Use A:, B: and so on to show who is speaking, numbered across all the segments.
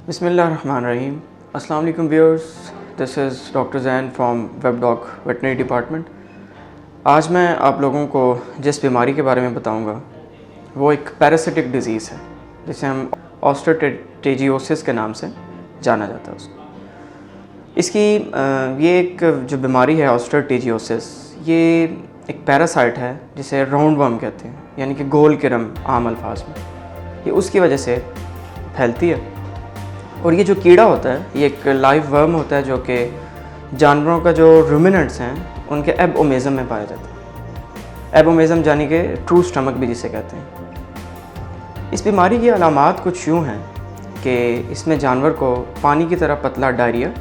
A: बिस्मिल्लाहिर्रहमानिर्रहीम। अस्सलाम वालेकुम viewers, this is doctor Zain from webdog veterinary department. आज मैं आप लोगों को जिस बीमारी के बारे में बताऊंगा वो एक पैरासिटिक डिज़ीज़ है जिसे हम ऑस्ट्रोटेजियोसिस के नाम से जाना जाता है उसको। इसकी ये एक जो बीमारी है ऑस्ट्रोटेजियोसिस, ये एक पैरासाइट है जिसे राउंड वर्म कहते हैं, यानी कि गोल किरम आम अल्फाज में। ये उसकी वजह से फैलती है। और ये जो कीड़ा होता है ये एक लाइव वर्म होता है जो कि जानवरों का जो रूमिनेंट्स हैं उनके एबोमेज़म में पाया जाता है। एबोमेज़म यानी कि ट्रू स्टमक भी जिसे कहते हैं। इस बीमारी की अलामात कुछ यूँ हैं कि इसमें जानवर को पानी की तरह पतला डायरिया,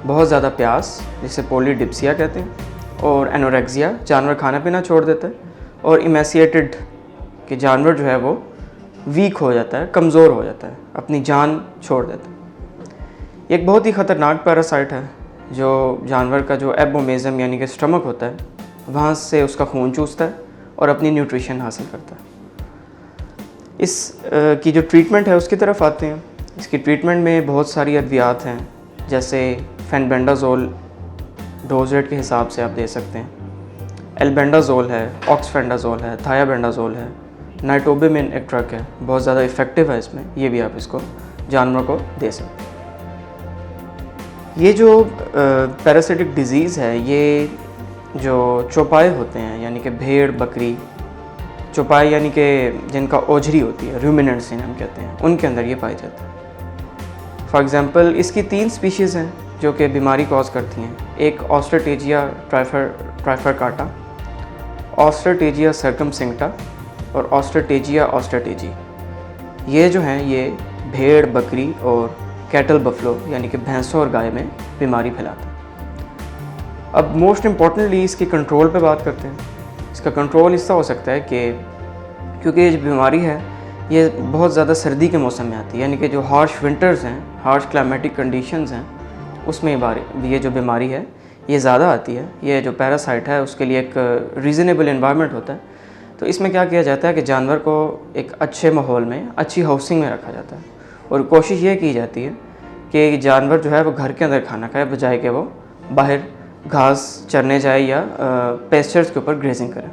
A: बहुत ज़्यादा प्यास जिसे पोलीडिप्सिया कहते हैं, और एनोरेक्सिया, जानवर खाना पीना छोड़ देता है, और इमेसिएटेड कि जानवर जो है वो वीक हो जाता है, कमज़ोर हो जाता है, अपनी जान छोड़ देता है। एक बहुत ही ख़तरनाक पैरासाइट है जो जानवर का जो एबोमेज़म यानी कि स्टमक होता है वहाँ से उसका खून चूसता है और अपनी न्यूट्रिशन हासिल करता है। इस की जो ट्रीटमेंट है उसकी तरफ आते हैं। इसकी ट्रीटमेंट में बहुत सारी अद्वियात हैं, जैसे फेनबेंडाजोल डोज रेट के हिसाब से आप दे सकते हैं, एल्बेंडाजोल है, ऑक्सफेंडाजोल है, थायाबेंडाजोल है, नाइटोबिमिन एक ड्रग है, बहुत ज़्यादा इफ़ेक्टिव है इसमें, ये भी आप इसको जानवर को दे सकते हैं। ये जो पैरासिटिक डिज़ीज़ है, ये जो चौपाए होते हैं यानी कि भेड़ बकरी, चौपाए यानी कि जिनका ओझरी होती है, रूमिनेंट्स जिन्हें हम कहते हैं, उनके अंदर ये पाई जाती है। फॉर एग्ज़ाम्पल इसकी 3 स्पीशीज़ हैं जो कि बीमारी कॉज करती हैं। एक ऑस्ट्रोटेजिया ट्राइफरकाटा, ऑस्ट्रोटेजिया सर्कमसिंक्टा और ऑस्ट्रोटेजिया ऑस्ट्रोटेजी। ये जो हैं ये भेड़ बकरी और कैटल बफलो यानी कि भैंसों और गाय में बीमारी फैलाता है। अब मोस्ट इम्पॉर्टेंटली इसकी कंट्रोल पे बात करते हैं। इसका कंट्रोल इससे हो सकता है कि क्योंकि ये जो बीमारी है ये बहुत ज़्यादा सर्दी के मौसम में आती है, यानी कि जो हार्श विंटर्स हैं, हार्श क्लाइमेटिक कंडीशंस हैं, उसमें ये जो बीमारी है ये ज़्यादा आती है। ये जो पैरासाइट है उसके लिए एक रीज़नेबल एनवायरनमेंट होता है। तो इसमें क्या किया जाता है कि जानवर को एक अच्छे माहौल में, अच्छी हाउसिंग में रखा जाता है, और कोशिश ये की जाती है कि जानवर जो है वो घर के अंदर खाना खाए बजाय कि वो बाहर घास चरने जाए या पेस्चर्स के ऊपर ग्रेजिंग करे।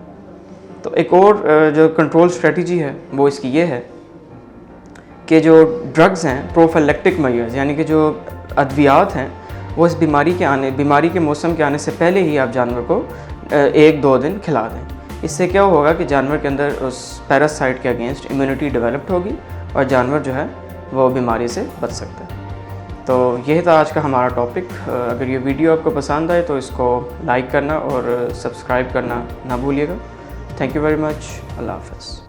A: तो एक और जो कंट्रोल स्ट्रेटजी है वो इसकी ये है कि जो ड्रग्स हैं, प्रोफिलैक्टिक मेजर्स यानी कि जो अद्वियात हैं, वो इस बीमारी के मौसम के आने से पहले ही आप जानवर को 1-2 दिन खिला दें। इससे क्या होगा कि जानवर के अंदर उस पैरासाइट के अगेंस्ट इम्यूनिटी डेवलप्ड होगी और जानवर जो है वो बीमारी से बच सकता है। तो यही था आज का हमारा टॉपिक। अगर ये वीडियो आपको पसंद आए तो इसको लाइक करना और सब्सक्राइब करना ना भूलिएगा। Thank you very much. अल्लाह हाफ़िज़।